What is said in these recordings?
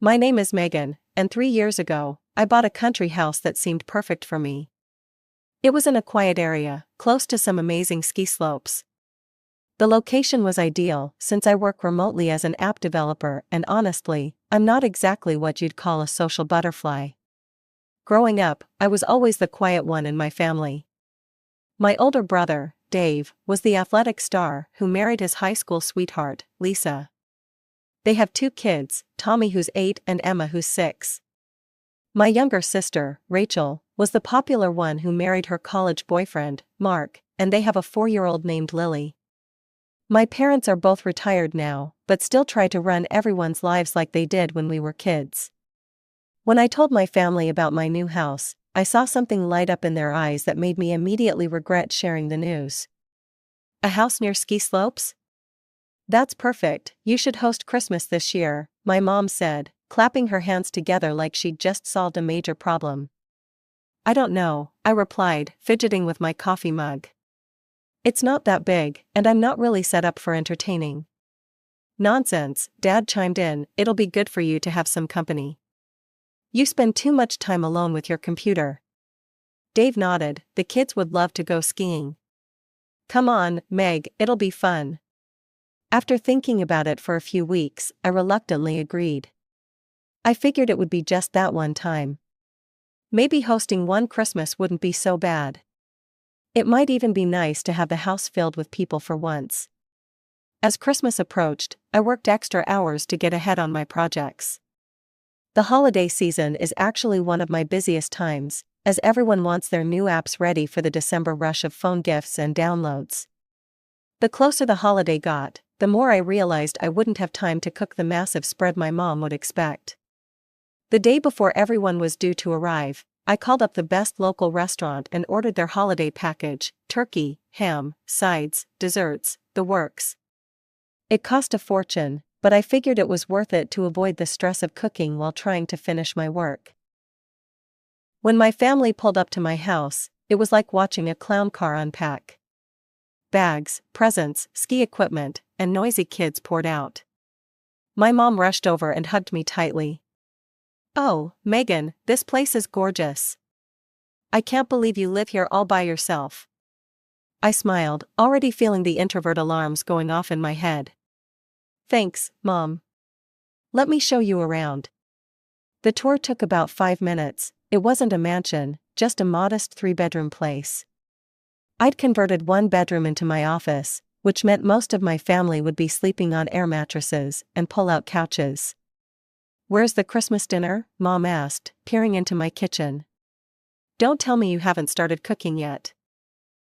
My name is Megan, and 3 years ago, I bought a country house that seemed perfect for me. It was in a quiet area, close to some amazing ski slopes. The location was ideal since I work remotely as an app developer, and honestly, I'm not exactly what you'd call a social butterfly. Growing up, I was always the quiet one in my family. My older brother, Dave, was the athletic star who married his high school sweetheart, Lisa. They have 2 kids, Tommy who's 8 and Emma who's 6. My younger sister, Rachel, was the popular one who married her college boyfriend, Mark, and they have a 4-year-old named Lily. My parents are both retired now, but still try to run everyone's lives like they did when we were kids. When I told my family about my new house, I saw something light up in their eyes that made me immediately regret sharing the news. A house near ski slopes? That's perfect, you should host Christmas this year, my mom said, clapping her hands together like she'd just solved a major problem. I don't know, I replied, fidgeting with my coffee mug. It's not that big, and I'm not really set up for entertaining. Nonsense, Dad chimed in, it'll be good for you to have some company. You spend too much time alone with your computer. Dave nodded, the kids would love to go skiing. Come on, Meg, it'll be fun. After thinking about it for a few weeks, I reluctantly agreed. I figured it would be just that one time. Maybe hosting one Christmas wouldn't be so bad. It might even be nice to have the house filled with people for once. As Christmas approached, I worked extra hours to get ahead on my projects. The holiday season is actually one of my busiest times, as everyone wants their new apps ready for the December rush of phone gifts and downloads. The closer the holiday got, the more I realized I wouldn't have time to cook the massive spread my mom would expect. The day before everyone was due to arrive, I called up the best local restaurant and ordered their holiday package: turkey, ham, sides, desserts, the works. It cost a fortune, but I figured it was worth it to avoid the stress of cooking while trying to finish my work. When my family pulled up to my house, it was like watching a clown car unpack. Bags, presents, ski equipment, and noisy kids poured out. My mom rushed over and hugged me tightly. Oh, Megan, this place is gorgeous. I can't believe you live here all by yourself. I smiled, already feeling the introvert alarms going off in my head. Thanks, Mom. Let me show you around. The tour took about 5 minutes. It wasn't a mansion, just a modest 3-bedroom place. I'd converted one bedroom into my office, which meant most of my family would be sleeping on air mattresses and pull-out couches. Where's the Christmas dinner? Mom asked, peering into my kitchen. Don't tell me you haven't started cooking yet.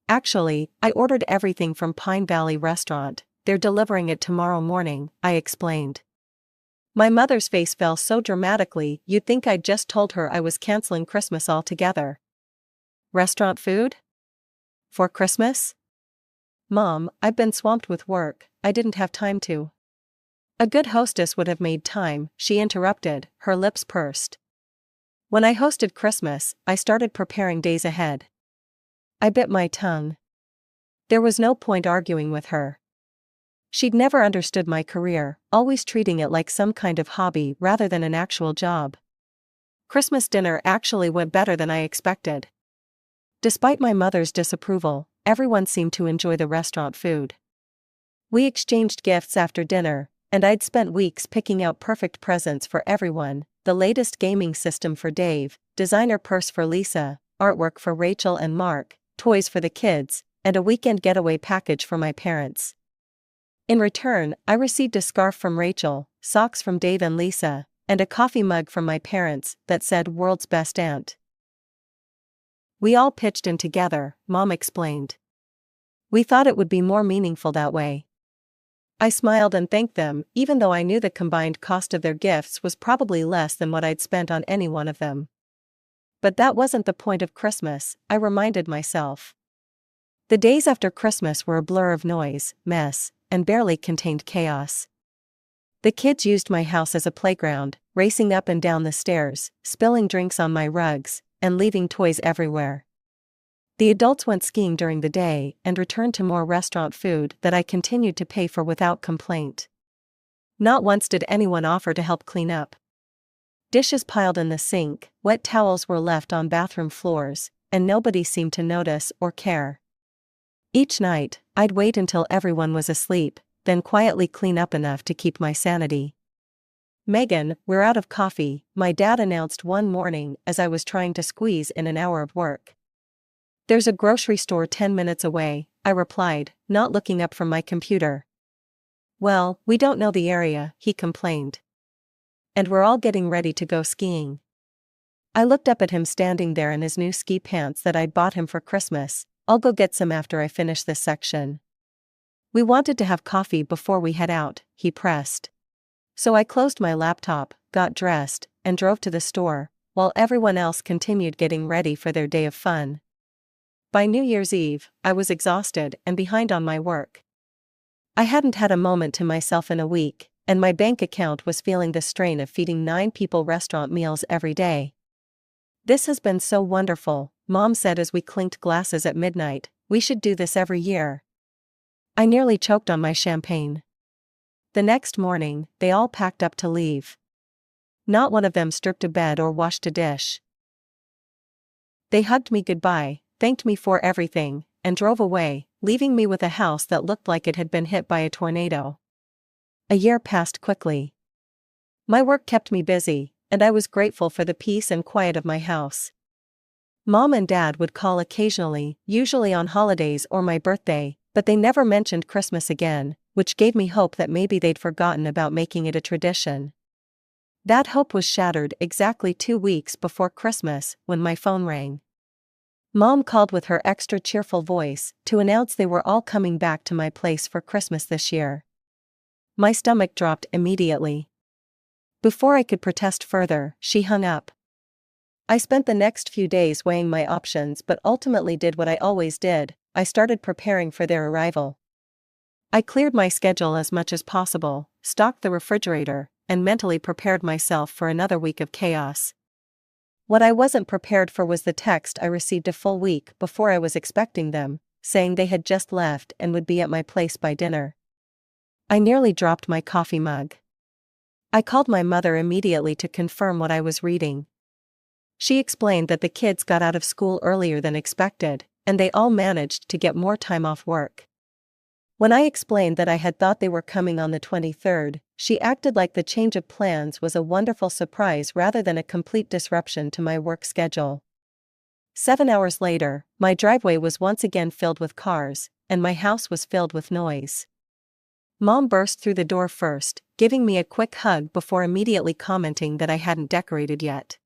Actually, I ordered everything from Pine Valley Restaurant, they're delivering it tomorrow morning, I explained. My mother's face fell so dramatically you'd think I'd just told her I was canceling Christmas altogether. Restaurant food? For Christmas? Mom, I've been swamped with work, I didn't have time to. A good hostess would have made time, she interrupted, her lips pursed. When I hosted Christmas, I started preparing days ahead. I bit my tongue. There was no point arguing with her. She'd never understood my career, always treating it like some kind of hobby rather than an actual job. Christmas dinner actually went better than I expected. Despite my mother's disapproval, everyone seemed to enjoy the restaurant food. We exchanged gifts after dinner, and I'd spent weeks picking out perfect presents for everyone: the latest gaming system for Dave, designer purse for Lisa, artwork for Rachel and Mark, toys for the kids, and a weekend getaway package for my parents. In return, I received a scarf from Rachel, socks from Dave and Lisa, and a coffee mug from my parents that said "World's Best Aunt." We all pitched in together, Mom explained. We thought it would be more meaningful that way. I smiled and thanked them, even though I knew the combined cost of their gifts was probably less than what I'd spent on any one of them. But that wasn't the point of Christmas, I reminded myself. The days after Christmas were a blur of noise, mess, and barely contained chaos. The kids used my house as a playground, racing up and down the stairs, spilling drinks on my rugs, and leaving toys everywhere. The adults went skiing during the day and returned to more restaurant food that I continued to pay for without complaint. Not once did anyone offer to help clean up. Dishes piled in the sink, wet towels were left on bathroom floors, and nobody seemed to notice or care. Each night, I'd wait until everyone was asleep, then quietly clean up enough to keep my sanity. "Megan, we're out of coffee," my dad announced one morning as I was trying to squeeze in an hour of work. "There's a grocery store 10 minutes away," I replied, not looking up from my computer. "Well, we don't know the area," he complained. "And we're all getting ready to go skiing." I looked up at him standing there in his new ski pants that I'd bought him for Christmas. "I'll go get some after I finish this section." "We wanted to have coffee before we head out," he pressed. So I closed my laptop, got dressed, and drove to the store, while everyone else continued getting ready for their day of fun. By New Year's Eve, I was exhausted and behind on my work. I hadn't had a moment to myself in a week, and my bank account was feeling the strain of feeding 9 people restaurant meals every day. "This has been so wonderful," Mom said as we clinked glasses at midnight. "We should do this every year." I nearly choked on my champagne. The next morning, they all packed up to leave. Not one of them stripped a bed or washed a dish. They hugged me goodbye, thanked me for everything, and drove away, leaving me with a house that looked like it had been hit by a tornado. A year passed quickly. My work kept me busy, and I was grateful for the peace and quiet of my house. Mom and Dad would call occasionally, usually on holidays or my birthday, but they never mentioned Christmas again, which gave me hope that maybe they'd forgotten about making it a tradition. That hope was shattered exactly 2 weeks before Christmas when my phone rang. Mom called with her extra cheerful voice to announce they were all coming back to my place for Christmas this year. My stomach dropped immediately. Before I could protest further, she hung up. I spent the next few days weighing my options but ultimately did what I always did. I started preparing for their arrival. I cleared my schedule as much as possible, stocked the refrigerator, and mentally prepared myself for another week of chaos. What I wasn't prepared for was the text I received a full week before I was expecting them, saying they had just left and would be at my place by dinner. I nearly dropped my coffee mug. I called my mother immediately to confirm what I was reading. She explained that the kids got out of school earlier than expected, and they all managed to get more time off work. When I explained that I had thought they were coming on the 23rd, she acted like the change of plans was a wonderful surprise rather than a complete disruption to my work schedule. 7 hours later, my driveway was once again filled with cars, and my house was filled with noise. Mom burst through the door first, giving me a quick hug before immediately commenting that I hadn't decorated yet.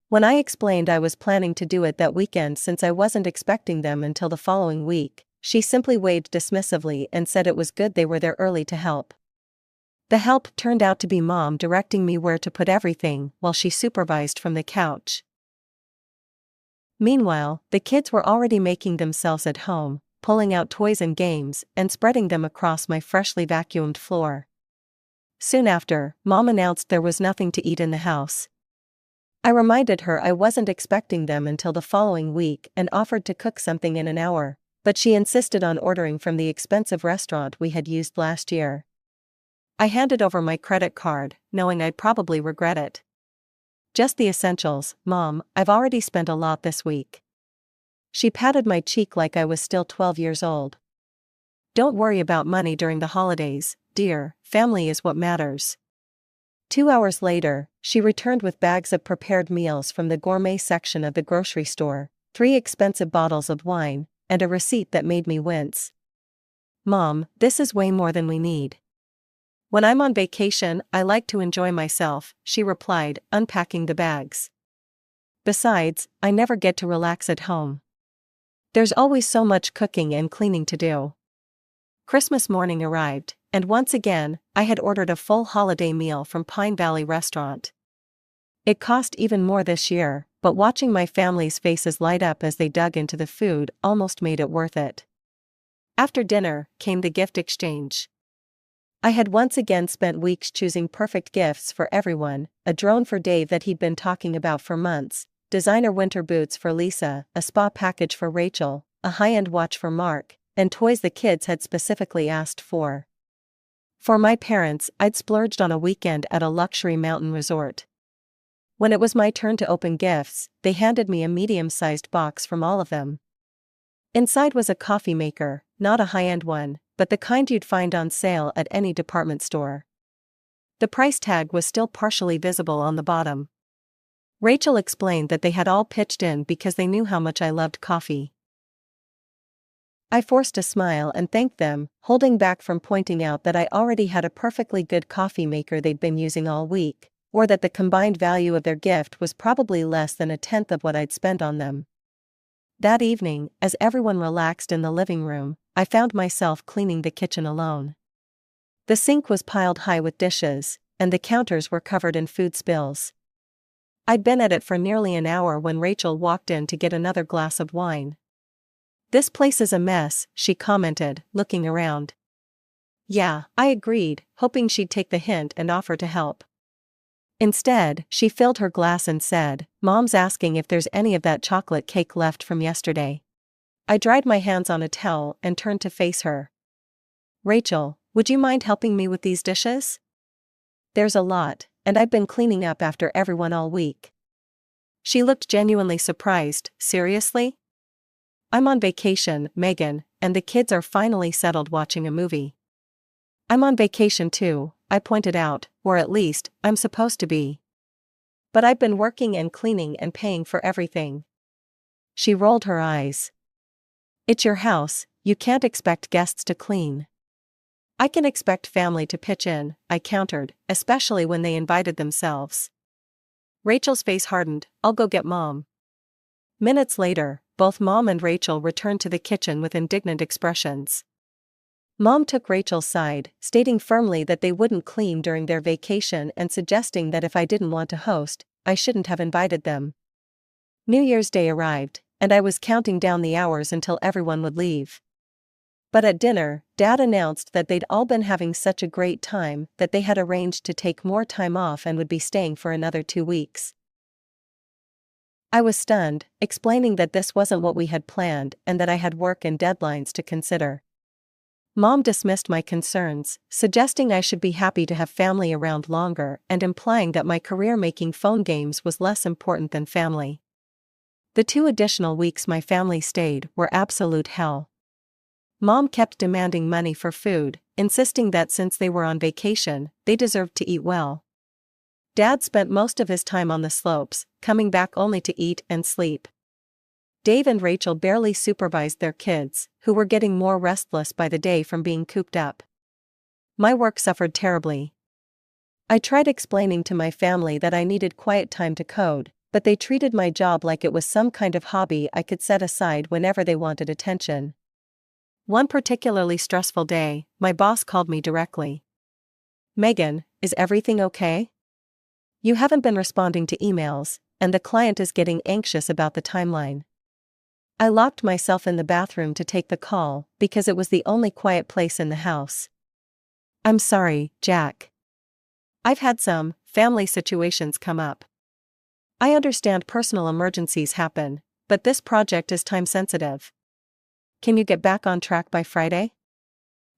When I explained I was planning to do it that weekend since I wasn't expecting them until the following week, she simply waved dismissively and said it was good they were there early to help. The help turned out to be Mom directing me where to put everything while she supervised from the couch. Meanwhile, the kids were already making themselves at home, pulling out toys and games and spreading them across my freshly vacuumed floor. Soon after, Mom announced there was nothing to eat in the house. I reminded her I wasn't expecting them until the following week and offered to cook something in an hour, but she insisted on ordering from the expensive restaurant we had used last year. I handed over my credit card, knowing I'd probably regret it. "Just the essentials, Mom, I've already spent a lot this week." She patted my cheek like I was still 12 years old. "Don't worry about money during the holidays, dear, family is what matters." 2 hours later, she returned with bags of prepared meals from the gourmet section of the grocery store, 3 expensive bottles of wine, and a receipt that made me wince. "Mom, this is way more than we need." "When I'm on vacation, I like to enjoy myself," she replied, unpacking the bags. "Besides, I never get to relax at home. There's always so much cooking and cleaning to do." Christmas morning arrived, and once again, I had ordered a full holiday meal from Pine Valley Restaurant. It cost even more this year, but watching my family's faces light up as they dug into the food almost made it worth it. After dinner, came the gift exchange. I had once again spent weeks choosing perfect gifts for everyone, a drone for Dave that he'd been talking about for months, designer winter boots for Lisa, a spa package for Rachel, a high-end watch for Mark, and toys the kids had specifically asked for. For my parents, I'd splurged on a weekend at a luxury mountain resort. When it was my turn to open gifts, they handed me a medium-sized box from all of them. Inside was a coffee maker, not a high-end one, but the kind you'd find on sale at any department store. The price tag was still partially visible on the bottom. Rachel explained that they had all pitched in because they knew how much I loved coffee. I forced a smile and thanked them, holding back from pointing out that I already had a perfectly good coffee maker they'd been using all week, or that the combined value of their gift was probably less than a tenth of what I'd spent on them. That evening, as everyone relaxed in the living room, I found myself cleaning the kitchen alone. The sink was piled high with dishes, and the counters were covered in food spills. I'd been at it for nearly an hour when Rachel walked in to get another glass of wine. "This place is a mess," she commented, looking around. "Yeah," I agreed, hoping she'd take the hint and offer to help. Instead, she filled her glass and said, "Mom's asking if there's any of that chocolate cake left from yesterday." I dried my hands on a towel and turned to face her. "Rachel, would you mind helping me with these dishes? There's a lot, and I've been cleaning up after everyone all week." She looked genuinely surprised. "Seriously?" "I'm on vacation, Megan, and the kids are finally settled watching a movie." "I'm on vacation too," I pointed out, "or at least, I'm supposed to be. But I've been working and cleaning and paying for everything." She rolled her eyes. "It's your house, you can't expect guests to clean." "I can expect family to pitch in," I countered, "especially when they invited themselves." Rachel's face hardened. "I'll go get Mom." Minutes later, both Mom and Rachel returned to the kitchen with indignant expressions. Mom took Rachel's side, stating firmly that they wouldn't clean during their vacation and suggesting that if I didn't want to host, I shouldn't have invited them. New Year's Day arrived, and I was counting down the hours until everyone would leave. But at dinner, Dad announced that they'd all been having such a great time that they had arranged to take more time off and would be staying for another 2 weeks. I was stunned, explaining that this wasn't what we had planned and that I had work and deadlines to consider. Mom dismissed my concerns, suggesting I should be happy to have family around longer and implying that my career making phone games was less important than family. The 2 additional weeks my family stayed were absolute hell. Mom kept demanding money for food, insisting that since they were on vacation, they deserved to eat well. Dad spent most of his time on the slopes, coming back only to eat and sleep. Dave and Rachel barely supervised their kids, who were getting more restless by the day from being cooped up. My work suffered terribly. I tried explaining to my family that I needed quiet time to code, but they treated my job like it was some kind of hobby I could set aside whenever they wanted attention. One particularly stressful day, my boss called me directly. "Megan, is everything okay? You haven't been responding to emails, and the client is getting anxious about the timeline." I locked myself in the bathroom to take the call, because it was the only quiet place in the house. "I'm sorry, Jack. I've had some family situations come up. I understand personal emergencies happen, but this project is time sensitive. Can you get back on track by Friday?"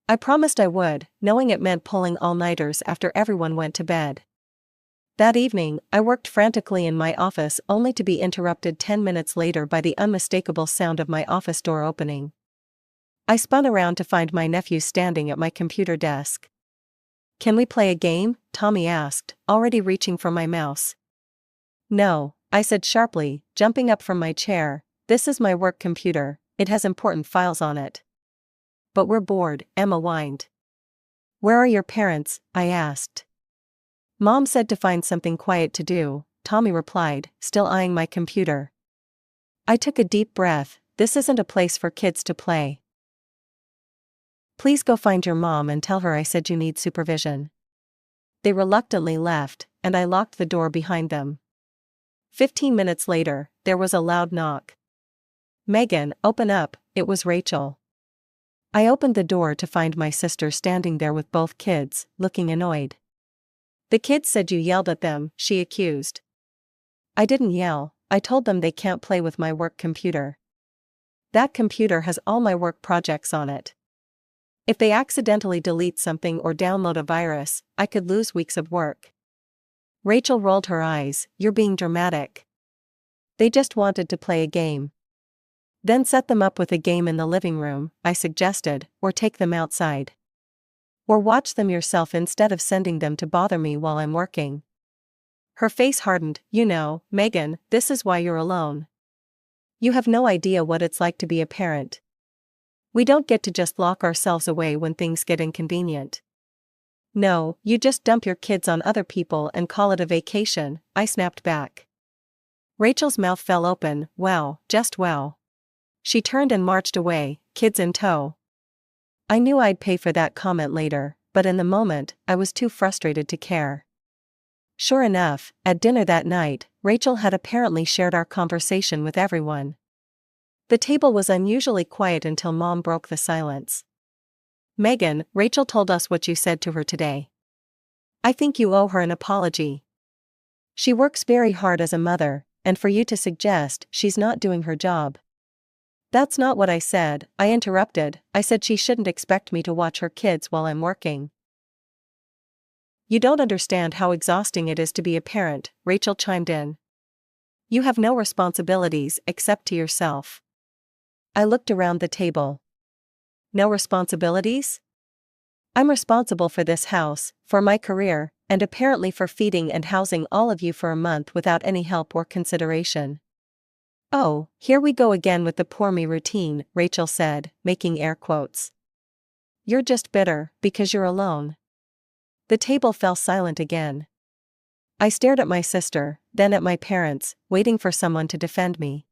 I promised I would, knowing it meant pulling all-nighters after everyone went to bed. That evening, I worked frantically in my office only to be interrupted 10 minutes later by the unmistakable sound of my office door opening. I spun around to find my nephew standing at my computer desk. "Can we play a game?" Tommy asked, already reaching for my mouse. "No," I said sharply, jumping up from my chair. "This is my work computer, it has important files on it." "But we're bored," Emma whined. "Where are your parents?" I asked. "Mom said to find something quiet to do," Tommy replied, still eyeing my computer. I took a deep breath. This isn't a place for kids to play. "Please go find your mom and tell her I said you need supervision." They reluctantly left, and I locked the door behind them. 15 minutes later, there was a loud knock. "Megan, open up," it was Rachel. I opened the door to find my sister standing there with both kids, looking annoyed. "The kids said you yelled at them," she accused. "I didn't yell, I told them they can't play with my work computer. That computer has all my work projects on it. If they accidentally delete something or download a virus, I could lose weeks of work." Rachel rolled her eyes. You're being dramatic. They just wanted to play a game. Then set them up with a game in the living room, I suggested, or take them outside. Or watch them yourself instead of sending them to bother me while I'm working. Her face hardened. You know, Megan, this is why you're alone. You have no idea what it's like to be a parent. We don't get to just lock ourselves away when things get inconvenient. No, you just dump your kids on other people and call it a vacation, I snapped back. Rachel's mouth fell open. Wow, just wow. She turned and marched away, kids in tow. I knew I'd pay for that comment later, but in the moment, I was too frustrated to care. Sure enough, at dinner that night, Rachel had apparently shared our conversation with everyone. The table was unusually quiet until Mom broke the silence. Megan, Rachel told us what you said to her today. I think you owe her an apology. She works very hard as a mother, and for you to suggest she's not doing her job. That's not what I said, I interrupted. I said she shouldn't expect me to watch her kids while I'm working. You don't understand how exhausting it is to be a parent, Rachel chimed in. You have no responsibilities except to yourself. I looked around the table. No responsibilities? I'm responsible for this house, for my career, and apparently for feeding and housing all of you for a month without any help or consideration. Oh, here we go again with the poor me routine, Rachel said, making air quotes. You're just bitter, because you're alone. The table fell silent again. I stared at my sister, then at my parents, waiting for someone to defend me.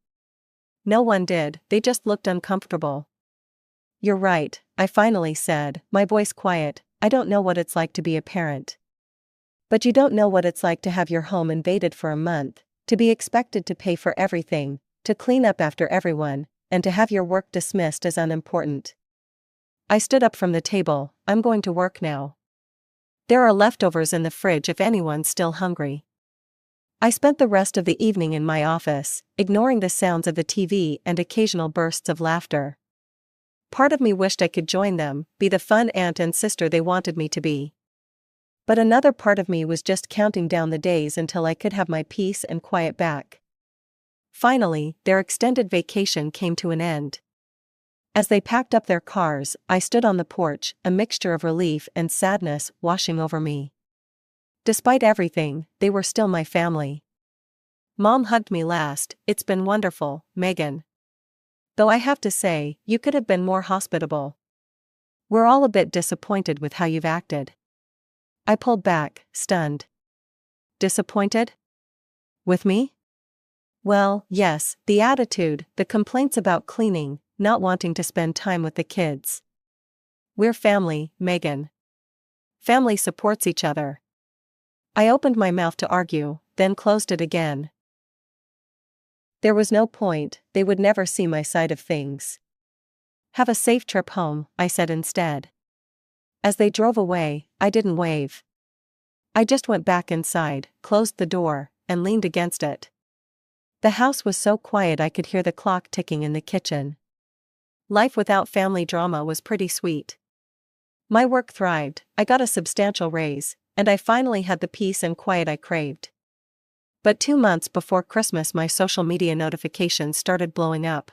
No one did, they just looked uncomfortable. You're right, I finally said, my voice quiet. I don't know what it's like to be a parent. But you don't know what it's like to have your home invaded for a month, to be expected to pay for everything, to clean up after everyone, and to have your work dismissed as unimportant. I stood up from the table. I'm going to work now. There are leftovers in the fridge if anyone's still hungry. I spent the rest of the evening in my office, ignoring the sounds of the TV and occasional bursts of laughter. Part of me wished I could join them, be the fun aunt and sister they wanted me to be. But another part of me was just counting down the days until I could have my peace and quiet back. Finally, their extended vacation came to an end. As they packed up their cars, I stood on the porch, a mixture of relief and sadness washing over me. Despite everything, they were still my family. Mom hugged me last. It's been wonderful, Megan. Though I have to say, you could have been more hospitable. We're all a bit disappointed with how you've acted. I pulled back, stunned. Disappointed? With me? Well, yes, the attitude, the complaints about cleaning, not wanting to spend time with the kids. We're family, Megan. Family supports each other. I opened my mouth to argue, then closed it again. There was no point, they would never see my side of things. Have a safe trip home, I said instead. As they drove away, I didn't wave. I just went back inside, closed the door, and leaned against it. The house was so quiet I could hear the clock ticking in the kitchen. Life without family drama was pretty sweet. My work thrived, I got a substantial raise, and I finally had the peace and quiet I craved. But 2 months before Christmas my social media notifications started blowing up.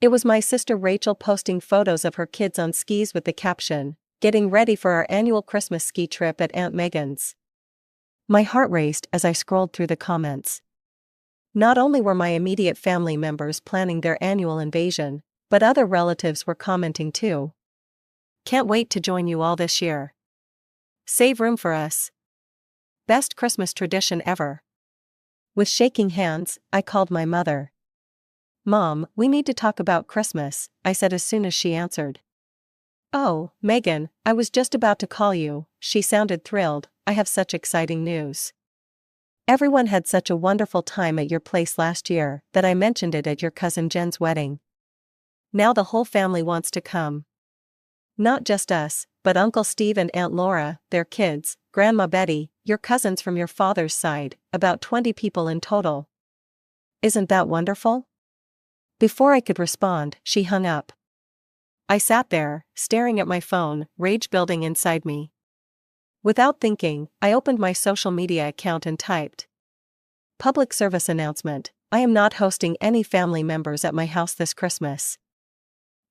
It was my sister Rachel posting photos of her kids on skis with the caption, "Getting ready for our annual Christmas ski trip at Aunt Megan's." My heart raced as I scrolled through the comments. Not only were my immediate family members planning their annual invasion, but other relatives were commenting too. Can't wait to join you all this year. Save room for us. Best Christmas tradition ever. With shaking hands, I called my mother. Mom, we need to talk about Christmas, I said as soon as she answered. Oh, Megan, I was just about to call you, she sounded thrilled. I have such exciting news. Everyone had such a wonderful time at your place last year that I mentioned it at your cousin Jen's wedding. Now the whole family wants to come. Not just us, but Uncle Steve and Aunt Laura, their kids, Grandma Betty, your cousins from your father's side, about 20 people in total. Isn't that wonderful? Before I could respond, she hung up. I sat there, staring at my phone, rage building inside me. Without thinking, I opened my social media account and typed, "Public service announcement, I am not hosting any family members at my house this Christmas.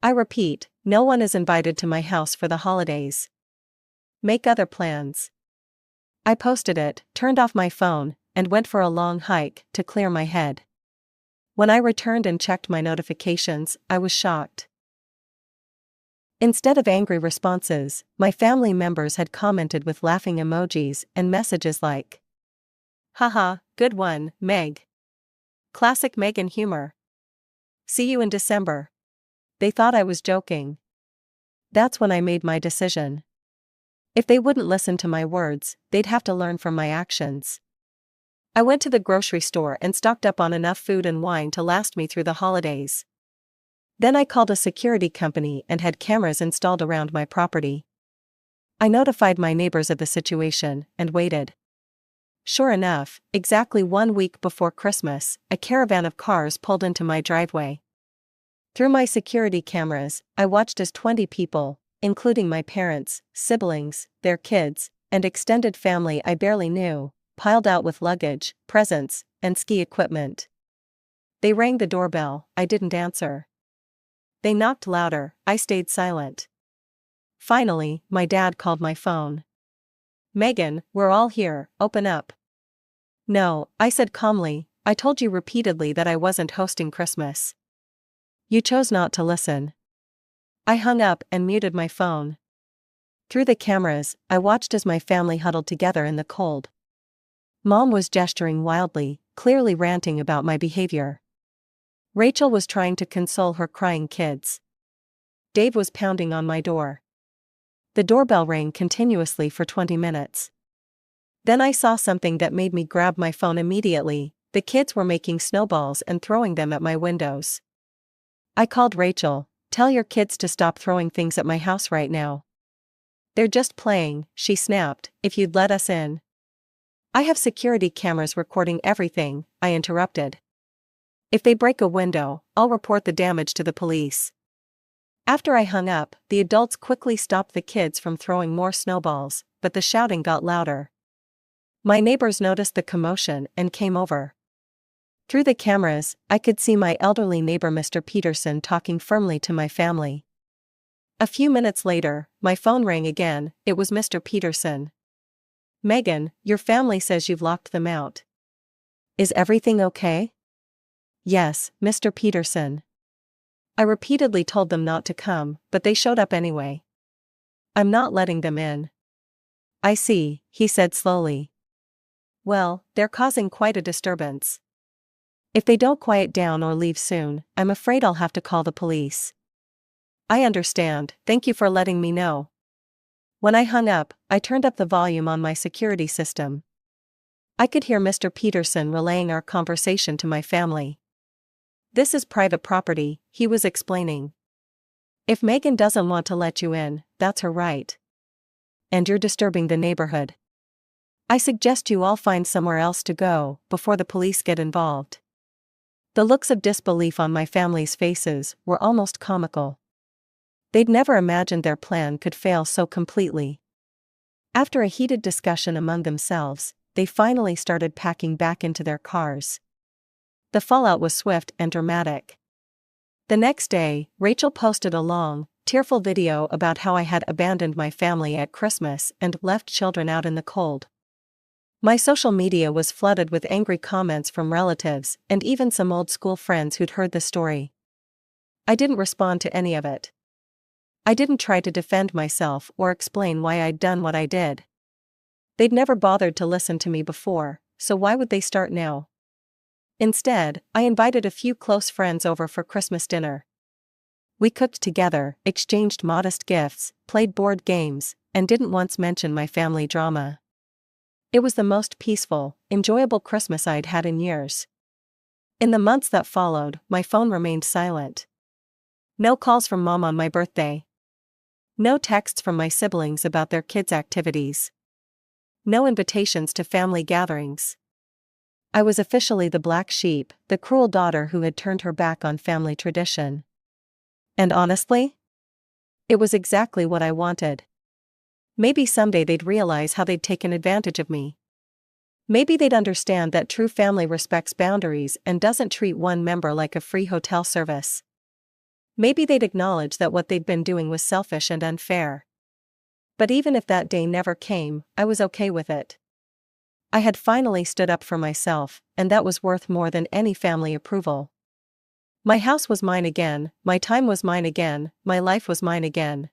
I repeat, no one is invited to my house for the holidays. Make other plans." I posted it, turned off my phone, and went for a long hike to clear my head. When I returned and checked my notifications, I was shocked. Instead of angry responses, my family members had commented with laughing emojis and messages like, "Haha, good one, Meg. Classic Megan humor. See you in December." They thought I was joking. That's when I made my decision. If they wouldn't listen to my words, they'd have to learn from my actions. I went to the grocery store and stocked up on enough food and wine to last me through the holidays. Then I called a security company and had cameras installed around my property. I notified my neighbors of the situation and waited. Sure enough, exactly 1 week before Christmas, a caravan of cars pulled into my driveway. Through my security cameras, I watched as 20 people, including my parents, siblings, their kids, and extended family I barely knew, piled out with luggage, presents, and ski equipment. They rang the doorbell, I didn't answer. They knocked louder, I stayed silent. Finally, my dad called my phone. "Megan, we're all here, open up." "No," I said calmly, "I told you repeatedly that I wasn't hosting Christmas. You chose not to listen." I hung up and muted my phone. Through the cameras, I watched as my family huddled together in the cold. Mom was gesturing wildly, clearly ranting about my behavior. Rachel was trying to console her crying kids. Dave was pounding on my door. The doorbell rang continuously for 20 minutes. Then I saw something that made me grab my phone immediately. The kids were making snowballs and throwing them at my windows. I called Rachel. "Tell your kids to stop throwing things at my house right now." "They're just playing," she snapped, "if you'd let us in." "I have security cameras recording everything," I interrupted. "If they break a window, I'll report the damage to the police." After I hung up, the adults quickly stopped the kids from throwing more snowballs, but the shouting got louder. My neighbors noticed the commotion and came over. Through the cameras, I could see my elderly neighbor Mr. Peterson talking firmly to my family. A few minutes later, my phone rang again. It was Mr. Peterson. "Megan, your family says you've locked them out. Is everything okay?" "Yes, Mr. Peterson. I repeatedly told them not to come, but they showed up anyway. I'm not letting them in." "I see," he said slowly. "Well, they're causing quite a disturbance. If they don't quiet down or leave soon, I'm afraid I'll have to call the police." "I understand, thank you for letting me know." When I hung up, I turned up the volume on my security system. I could hear Mr. Peterson relaying our conversation to my family. "This is private property," he was explaining. "If Megan doesn't want to let you in, that's her right. And you're disturbing the neighborhood. I suggest you all find somewhere else to go before the police get involved." The looks of disbelief on my family's faces were almost comical. They'd never imagined their plan could fail so completely. After a heated discussion among themselves, they finally started packing back into their cars. The fallout was swift and dramatic. The next day, Rachel posted a long, tearful video about how I had abandoned my family at Christmas and left children out in the cold. My social media was flooded with angry comments from relatives and even some old school friends who'd heard the story. I didn't respond to any of it. I didn't try to defend myself or explain why I'd done what I did. They'd never bothered to listen to me before, so why would they start now? Instead, I invited a few close friends over for Christmas dinner. We cooked together, exchanged modest gifts, played board games, and didn't once mention my family drama. It was the most peaceful, enjoyable Christmas I'd had in years. In the months that followed, my phone remained silent. No calls from Mom on my birthday. No texts from my siblings about their kids' activities. No invitations to family gatherings. I was officially the black sheep, the cruel daughter who had turned her back on family tradition. And honestly, it was exactly what I wanted. Maybe someday they'd realize how they'd taken advantage of me. Maybe they'd understand that true family respects boundaries and doesn't treat one member like a free hotel service. Maybe they'd acknowledge that what they'd been doing was selfish and unfair. But even if that day never came, I was okay with it. I had finally stood up for myself, and that was worth more than any family approval. My house was mine again, my time was mine again, my life was mine again,